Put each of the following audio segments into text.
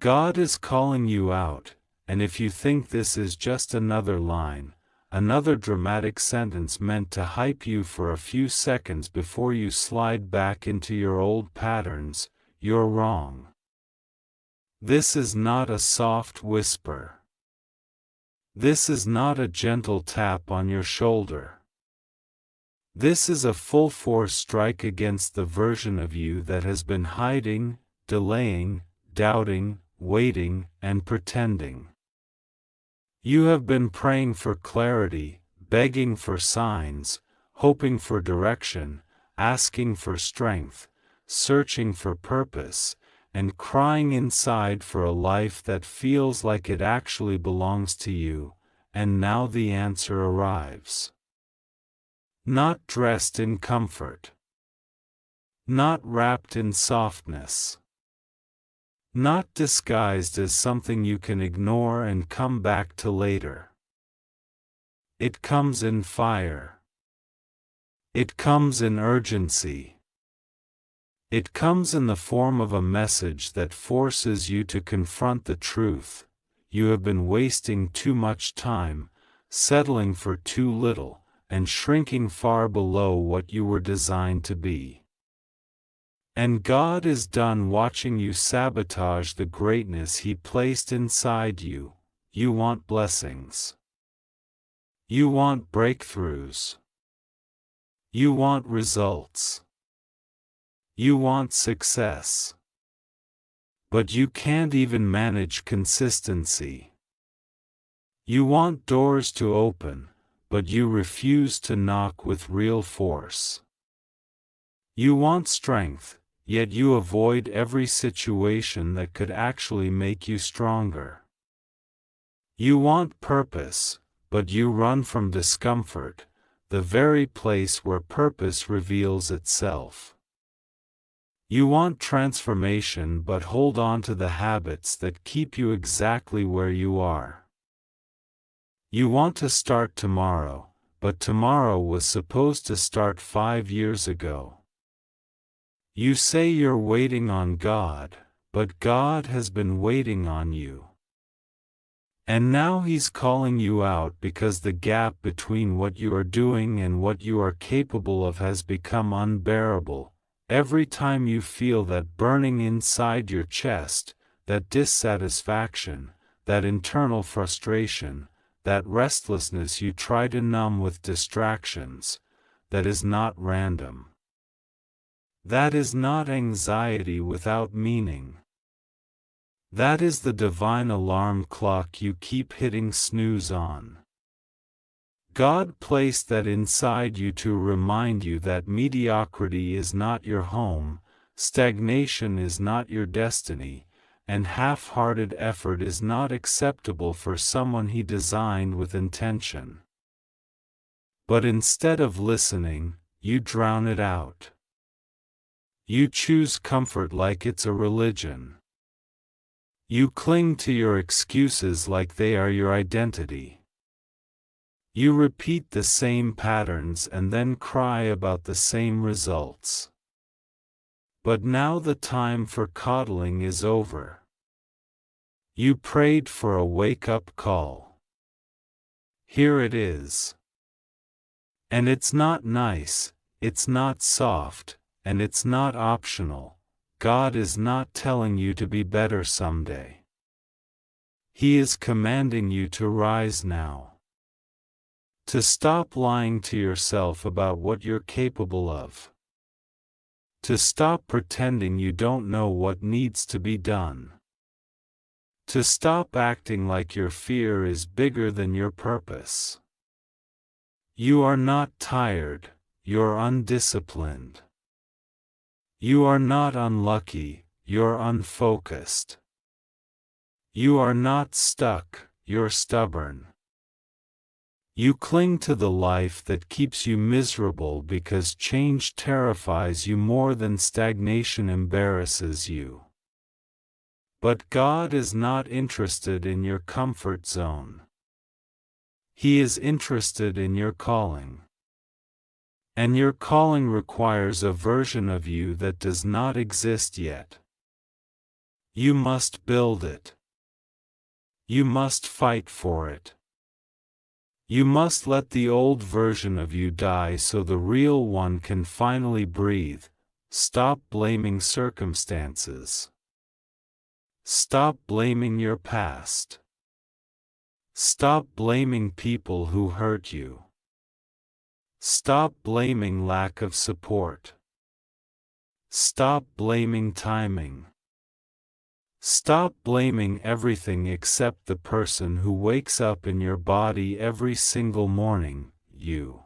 God is calling you out, and if you think this is just another line, another dramatic sentence meant to hype you for a few seconds before you slide back into your old patterns, you're wrong. This is not a soft whisper. This is not a gentle tap on your shoulder. This is a full-force strike against the version of you that has been hiding, delaying, doubting, waiting, and pretending. You have been praying for clarity, begging for signs, hoping for direction, asking for strength, searching for purpose, and crying inside for a life that feels like it actually belongs to you, and now the answer arrives. Not dressed in comfort. Not wrapped in softness. Not disguised as something you can ignore and come back to later. It comes in fire. It comes in urgency. It comes in the form of a message that forces you to confront the truth. You have been wasting too much time, settling for too little, and shrinking far below what you were designed to be. And God is done watching you sabotage the greatness He placed inside you. You want blessings. You want breakthroughs. You want results. You want success. But you can't even manage consistency. You want doors to open, but you refuse to knock with real force. You want strength, yet you avoid every situation that could actually make you stronger. You want purpose, but you run from discomfort, the very place where purpose reveals itself. You want transformation but hold on to the habits that keep you exactly where you are. You want to start tomorrow, but tomorrow was supposed to start 5 years ago. You say you're waiting on God, but God has been waiting on you. And now He's calling you out because the gap between what you are doing and what you are capable of has become unbearable. Every time you feel that burning inside your chest, that dissatisfaction, that internal frustration, that restlessness you try to numb with distractions, that is not random. That is not anxiety without meaning. That is the divine alarm clock you keep hitting snooze on. God placed that inside you to remind you that mediocrity is not your home, stagnation is not your destiny, and half-hearted effort is not acceptable for someone He designed with intention. But instead of listening, you drown it out. You choose comfort like it's a religion. You cling to your excuses like they are your identity. You repeat the same patterns and then cry about the same results. But now the time for coddling is over. You prayed for a wake-up call. Here it is. And it's not nice, it's not soft, and it's not optional. God is not telling you to be better someday. He is commanding you to rise now. To stop lying to yourself about what you're capable of. To stop pretending you don't know what needs to be done. To stop acting like your fear is bigger than your purpose. You are not tired, you're undisciplined. You are not unlucky, you're unfocused. You are not stuck, you're stubborn. You cling to the life that keeps you miserable because change terrifies you more than stagnation embarrasses you. But God is not interested in your comfort zone. He is interested in your calling. And your calling requires a version of you that does not exist yet. You must build it. You must fight for it. You must let the old version of you die so the real one can finally breathe. Stop blaming circumstances. Stop blaming your past. Stop blaming people who hurt you. Stop blaming lack of support. Stop blaming timing. Stop blaming everything except the person who wakes up in your body every single morning, you.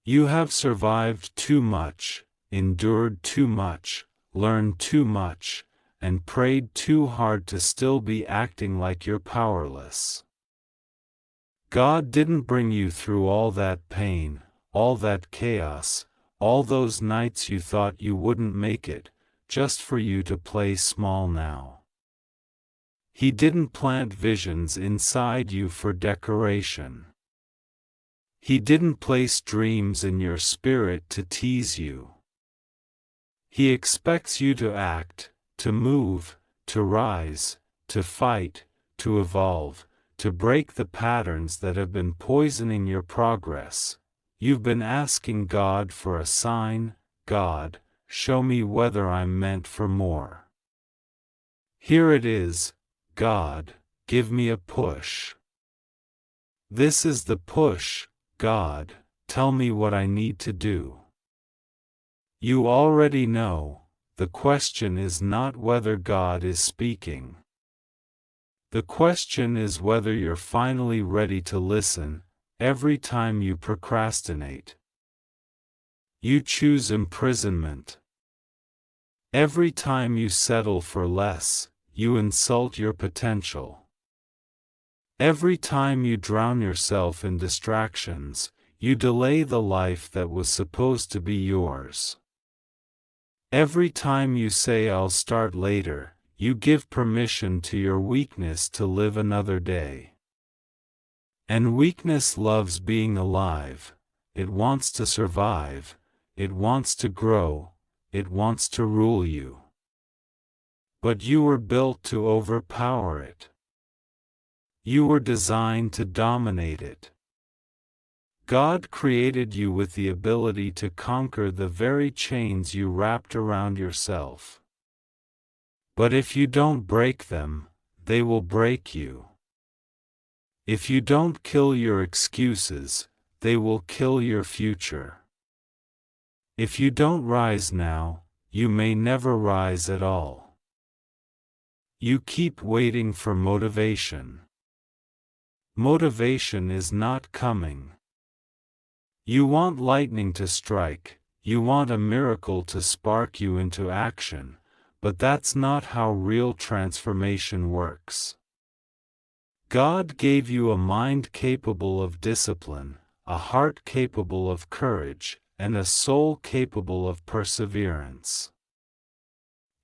You have survived too much, endured too much, learned too much, and prayed too hard to still be acting like you're powerless. God didn't bring you through all that pain, all that chaos, all those nights you thought you wouldn't make it, just for you to play small now. He didn't plant visions inside you for decoration. He didn't place dreams in your spirit to tease you. He expects you to act, to move, to rise, to fight, to evolve, to break the patterns that have been poisoning your progress. You've been asking God for a sign. God, show me whether I'm meant for more. Here it is, God, give me a push. This is the push, God, tell me what I need to do. You already know, the question is not whether God is speaking. The question is whether you're finally ready to listen. Every time you procrastinate, you choose imprisonment. Every time you settle for less, you insult your potential. Every time you drown yourself in distractions, you delay the life that was supposed to be yours. Every time you say I'll start later, you give permission to your weakness to live another day. And weakness loves being alive. It wants to survive. It wants to grow. It wants to rule you. But you were built to overpower it. You were designed to dominate it. God created you with the ability to conquer the very chains you wrapped around yourself. But if you don't break them, they will break you. If you don't kill your excuses, they will kill your future. If you don't rise now, you may never rise at all. You keep waiting for motivation. Motivation is not coming. You want lightning to strike, you want a miracle to spark you into action, but that's not how real transformation works. God gave you a mind capable of discipline, a heart capable of courage, and a soul capable of perseverance.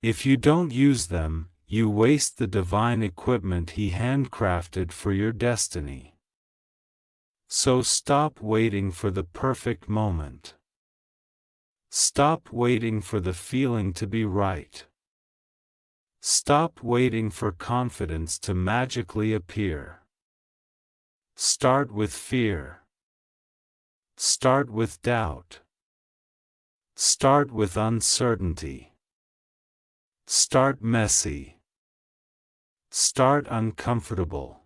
If you don't use them, you waste the divine equipment He handcrafted for your destiny. So stop waiting for the perfect moment. Stop waiting for the feeling to be right. Stop waiting for confidence to magically appear. Start with fear. Start with doubt. Start with uncertainty. Start messy. Start uncomfortable.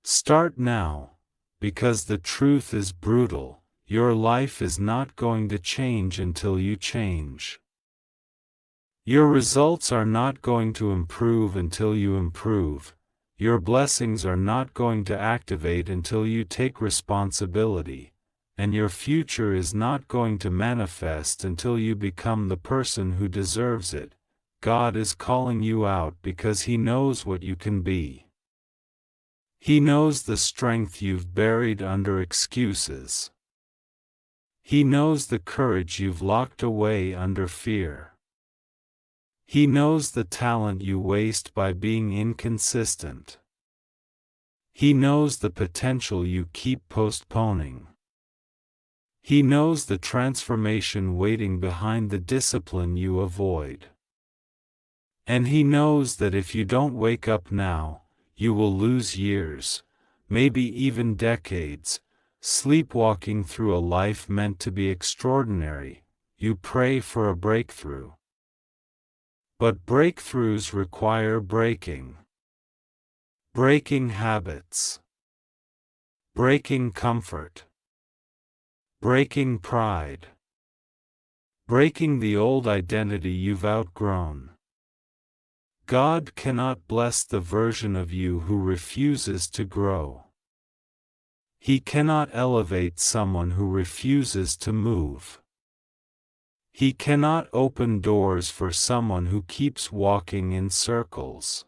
Start now, because the truth is brutal. Your life is not going to change until you change. Your results are not going to improve until you improve. Your blessings are not going to activate until you take responsibility. And your future is not going to manifest until you become the person who deserves it. God is calling you out because He knows what you can be. He knows the strength you've buried under excuses. He knows the courage you've locked away under fear. He knows the talent you waste by being inconsistent. He knows the potential you keep postponing. He knows the transformation waiting behind the discipline you avoid. And he knows that if you don't wake up now, you will lose years, maybe even decades, sleepwalking through a life meant to be extraordinary. You pray for a breakthrough. But breakthroughs require breaking. Breaking habits. Breaking comfort. Breaking pride. Breaking the old identity you've outgrown. God cannot bless the version of you who refuses to grow. He cannot elevate someone who refuses to move. He cannot open doors for someone who keeps walking in circles.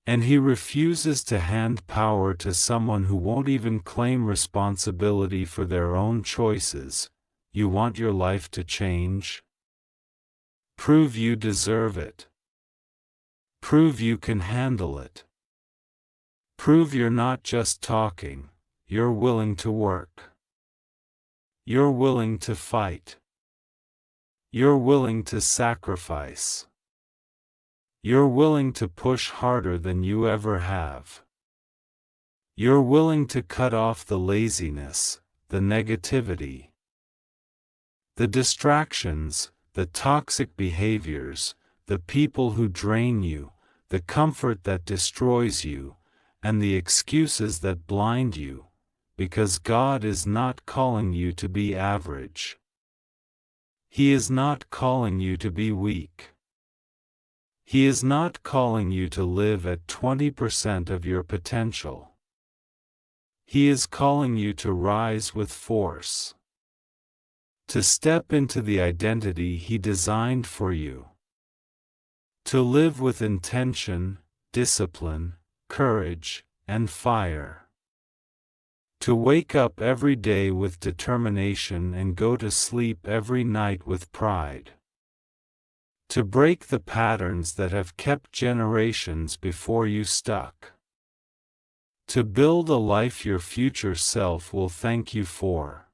And he refuses to hand power to someone who won't even claim responsibility for their own choices. You want your life to change? Prove you deserve it. Prove you can handle it. Prove you're not just talking, you're willing to work. You're willing to fight. You're willing to sacrifice. You're willing to push harder than you ever have. You're willing to cut off the laziness, the negativity, the distractions, the toxic behaviors, the people who drain you, the comfort that destroys you, and the excuses that blind you, because God is not calling you to be average. He is not calling you to be weak. He is not calling you to live at 20% of your potential. He is calling you to rise with force. To step into the identity He designed for you. To live with intention, discipline, courage, and fire. To wake up every day with determination and go to sleep every night with pride. To break the patterns that have kept generations before you stuck. To build a life your future self will thank you for.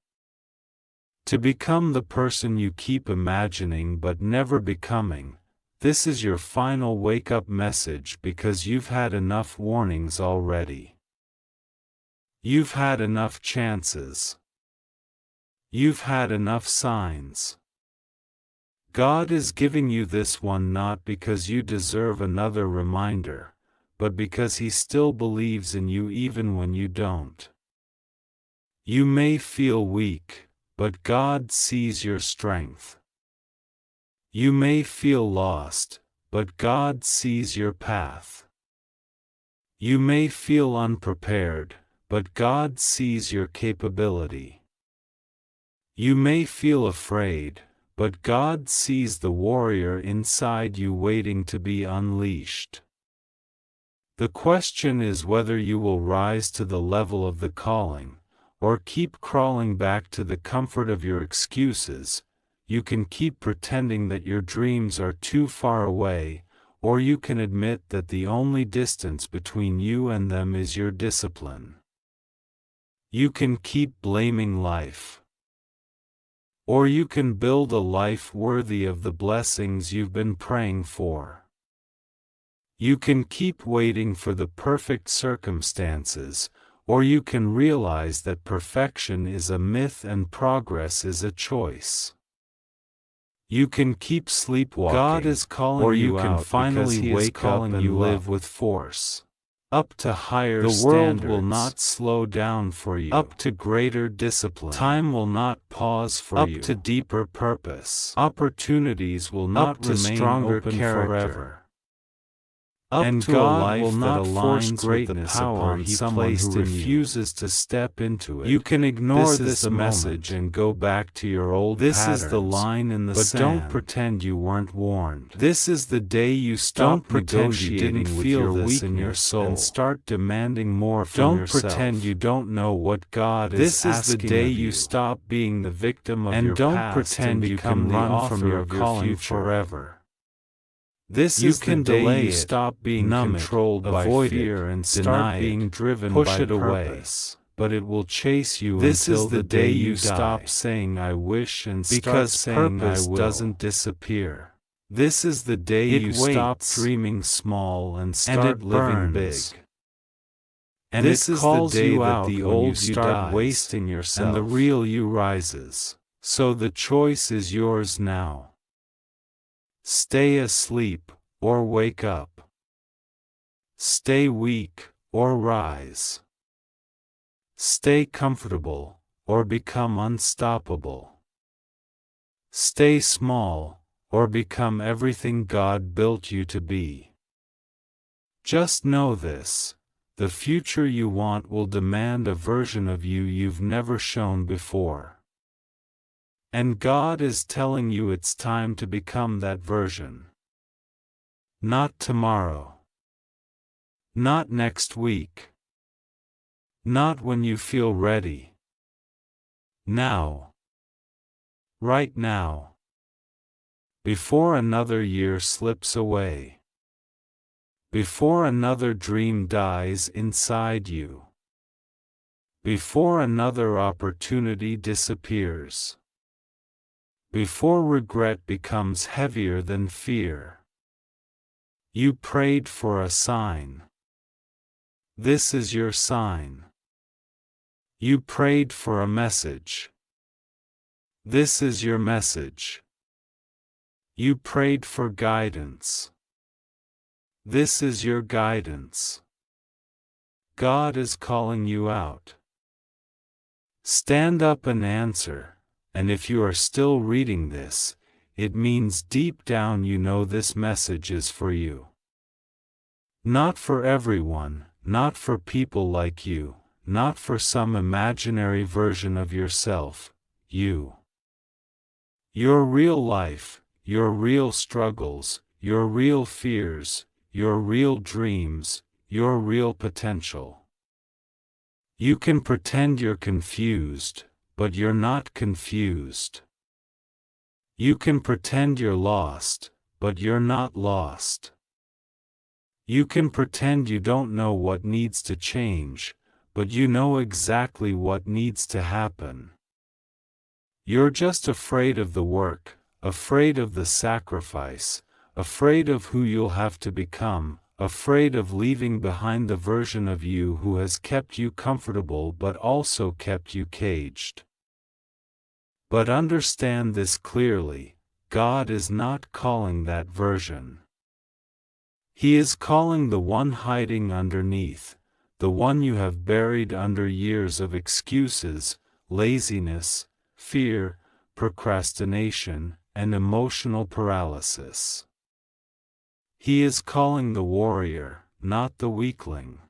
To become the person you keep imagining but never becoming. This is your final wake-up message because you've had enough warnings already. You've had enough chances. You've had enough signs. God is giving you this one not because you deserve another reminder, but because He still believes in you even when you don't. You may feel weak, but God sees your strength. You may feel lost, but God sees your path. You may feel unprepared, but God sees your capability. You may feel afraid, but God sees the warrior inside you waiting to be unleashed. The question is whether you will rise to the level of the calling, or keep crawling back to the comfort of your excuses. You can keep pretending that your dreams are too far away, or you can admit that the only distance between you and them is your discipline. You can keep blaming life. Or you can build a life worthy of the blessings you've been praying for. You can keep waiting for the perfect circumstances, or you can realize that perfection is a myth and progress is a choice. You can keep sleepwalking, God is calling or you can finally wake up and live with force. Up to higher standards. The world will not slow down for you. Up to greater discipline. Time will not pause for you. Up to deeper purpose. Opportunities will not remain stronger open forever. Up and to God a life will not force greatness upon someone who refuses to step into it. You can ignore this message and go back to your old patterns. This is the line in the sand. But don't pretend you weren't warned. This is the day you stop negotiating with your weakness in your soul and start demanding more from yourself. Don't pretend you don't know what God is asking of you. This is the day you stop being the victim of your past and don't pretend you can run from your calling forever. This is the day you stop being controlled by fear and start being driven by purpose. But it will chase you until the day you stop saying I wish and start saying I will. Because purpose doesn't disappear. This is the day you stop dreaming small and start living big. And this is the day that the old you start wasting yourself, and the real you rises. So the choice is yours now. Stay asleep, or wake up. Stay weak, or rise. Stay comfortable, or become unstoppable. Stay small, or become everything God built you to be. Just know this: the future you want will demand a version of you you've never shown before. And God is telling you it's time to become that version. Not tomorrow. Not next week. Not when you feel ready. Now. Right now. Before another year slips away. Before another dream dies inside you. Before another opportunity disappears. Before regret becomes heavier than fear. You prayed for a sign. This is your sign. You prayed for a message. This is your message. You prayed for guidance. This is your guidance. God is calling you out. Stand up and answer. And if you are still reading this, it means deep down you know this message is for you. Not for everyone, not for people like you, not for some imaginary version of yourself, you. Your real life, your real struggles, your real fears, your real dreams, your real potential. You can pretend you're confused, but you're not confused. You can pretend you're lost, but you're not lost. You can pretend you don't know what needs to change, but you know exactly what needs to happen. You're just afraid of the work, afraid of the sacrifice, afraid of who you'll have to become, afraid of leaving behind the version of you who has kept you comfortable but also kept you caged. But understand this clearly: God is not calling that version. He is calling the one hiding underneath, the one you have buried under years of excuses, laziness, fear, procrastination, and emotional paralysis. He is calling the warrior, not the weakling.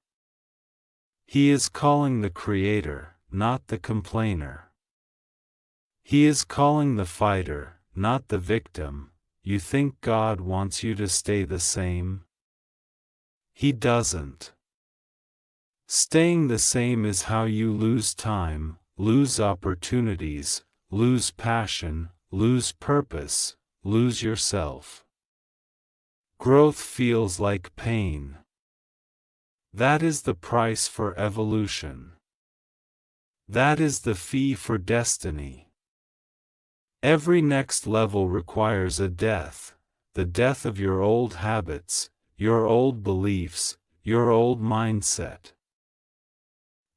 He is calling the creator, not the complainer. He is calling the fighter, not the victim. You think God wants you to stay the same? He doesn't. Staying the same is how you lose time, lose opportunities, lose passion, lose purpose, lose yourself. Growth feels like pain. That is the price for evolution. That is the fee for destiny. Every next level requires a death, the death of your old habits, your old beliefs, your old mindset,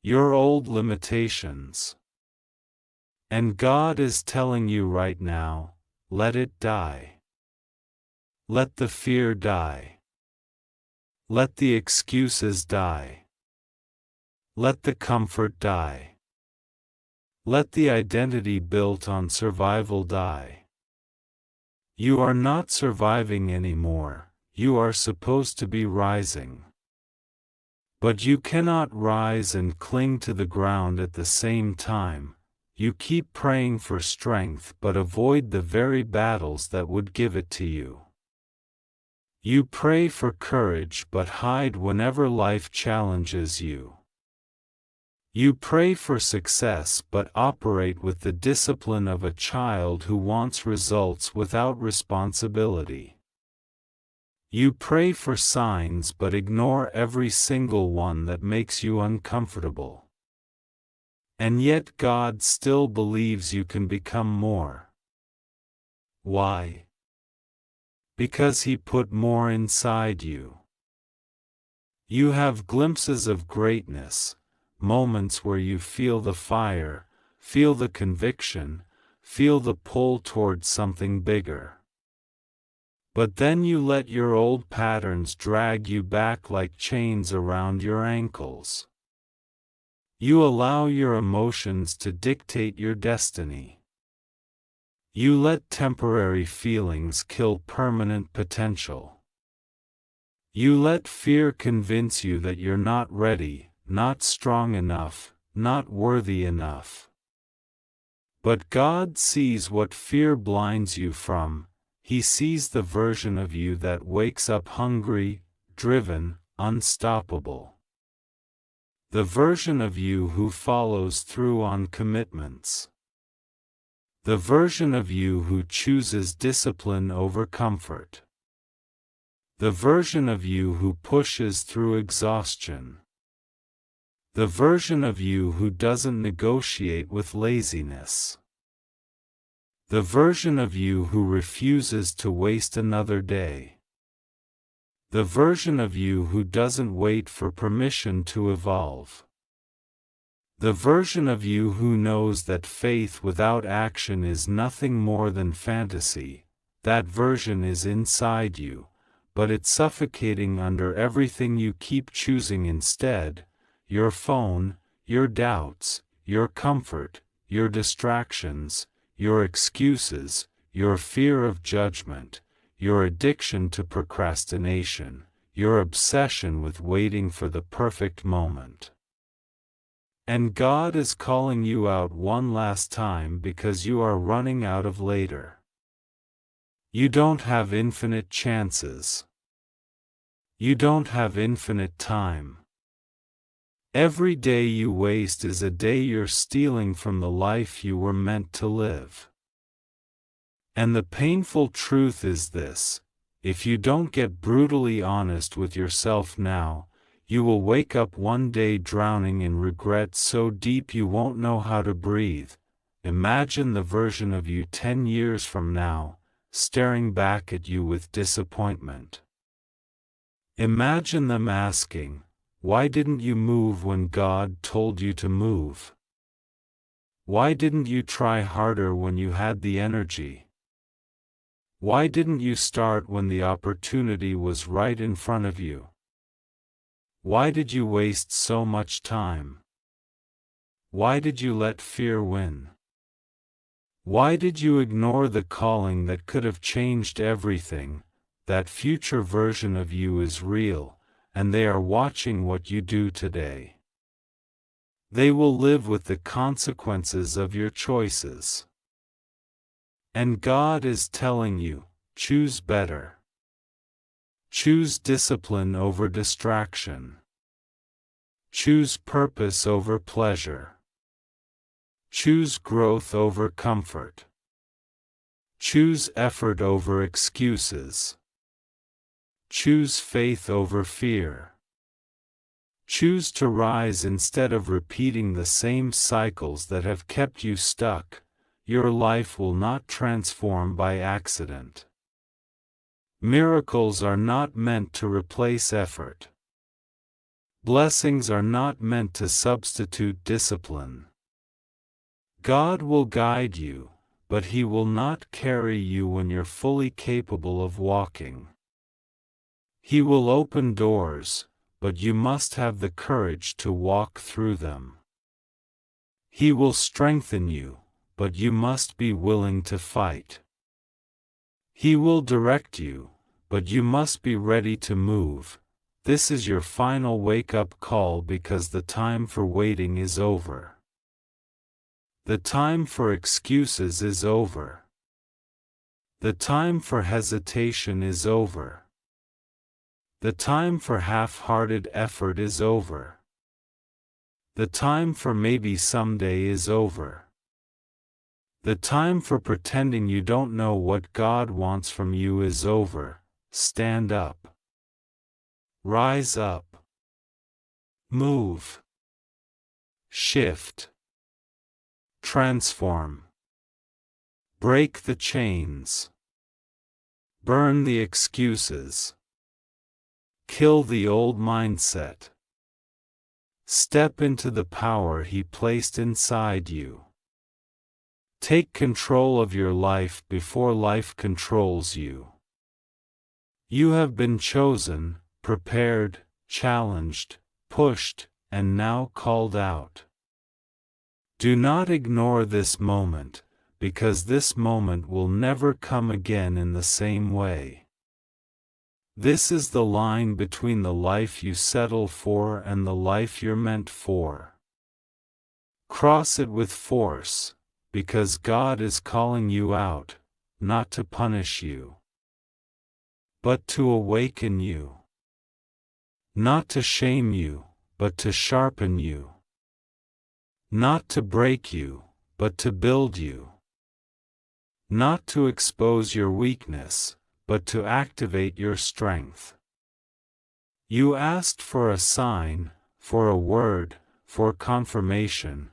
your old limitations. And God is telling you right now, let it die. Let the fear die. Let the excuses die. Let the comfort die. Let the identity built on survival die. You are not surviving anymore, you are supposed to be rising. But you cannot rise and cling to the ground at the same time. You keep praying for strength but avoid the very battles that would give it to you. You pray for courage but hide whenever life challenges you. You pray for success but operate with the discipline of a child who wants results without responsibility. You pray for signs but ignore every single one that makes you uncomfortable. And yet God still believes you can become more. Why? because He put more inside you. You have glimpses of greatness, moments where you feel the fire, feel the conviction, feel the pull towards something bigger. But then you let your old patterns drag you back like chains around your ankles. You allow your emotions to dictate your destiny. You let temporary feelings kill permanent potential. You let fear convince you that you're not ready, not strong enough, not worthy enough. But God sees what fear blinds you from. He sees the version of you that wakes up hungry, driven, unstoppable. The version of you who follows through on commitments. The version of you who chooses discipline over comfort. The version of you who pushes through exhaustion. The version of you who doesn't negotiate with laziness. The version of you who refuses to waste another day. The version of you who doesn't wait for permission to evolve. The version of you who knows that faith without action is nothing more than fantasy. That version is inside you, but it's suffocating under everything you keep choosing instead: your phone, your doubts, your comfort, your distractions, your excuses, your fear of judgment, your addiction to procrastination, your obsession with waiting for the perfect moment. And God is calling you out one last time because you are running out of later. You don't have infinite chances. You don't have infinite time. Every day you waste is a day you're stealing from the life you were meant to live. And the painful truth is this: if you don't get brutally honest with yourself now, you will wake up one day drowning in regret so deep you won't know how to breathe. Imagine the version of you 10 years from now, staring back at you with disappointment. Imagine them asking, "Why didn't you move when God told you to move? Why didn't you try harder when you had the energy? Why didn't you start when the opportunity was right in front of you? Why did you waste so much time? Why did you let fear win? Why did you ignore the calling that could have changed everything?" That future version of you is real, and they are watching what you do today. They will live with the consequences of your choices. And God is telling you, choose better. Choose discipline over distraction. Choose purpose over pleasure. Choose growth over comfort. Choose effort over excuses. Choose faith over fear. Choose to rise instead of repeating the same cycles that have kept you stuck. Your life will not transform by accident. Miracles are not meant to replace effort. Blessings are not meant to substitute discipline. God will guide you, but He will not carry you when you're fully capable of walking. He will open doors, but you must have the courage to walk through them. He will strengthen you, but you must be willing to fight. He will direct you, but you must be ready to move. This is your final wake-up call, because the time for waiting is over. The time for excuses is over. The time for hesitation is over. The time for half-hearted effort is over. The time for maybe someday is over. The time for pretending you don't know what God wants from you is over. Stand up. Rise up. Move. Shift. Transform. Break the chains. Burn the excuses. Kill the old mindset. Step into the power He placed inside you. Take control of your life before life controls you. You have been chosen, prepared, challenged, pushed, and now called out. Do not ignore this moment, because this moment will never come again in the same way. This is the line between the life you settle for and the life you're meant for. Cross it with force, because God is calling you out, not to punish you, but to awaken you. Not to shame you, but to sharpen you. Not to break you, but to build you. Not to expose your weakness, but to activate your strength. You asked for a sign, for a word, for confirmation,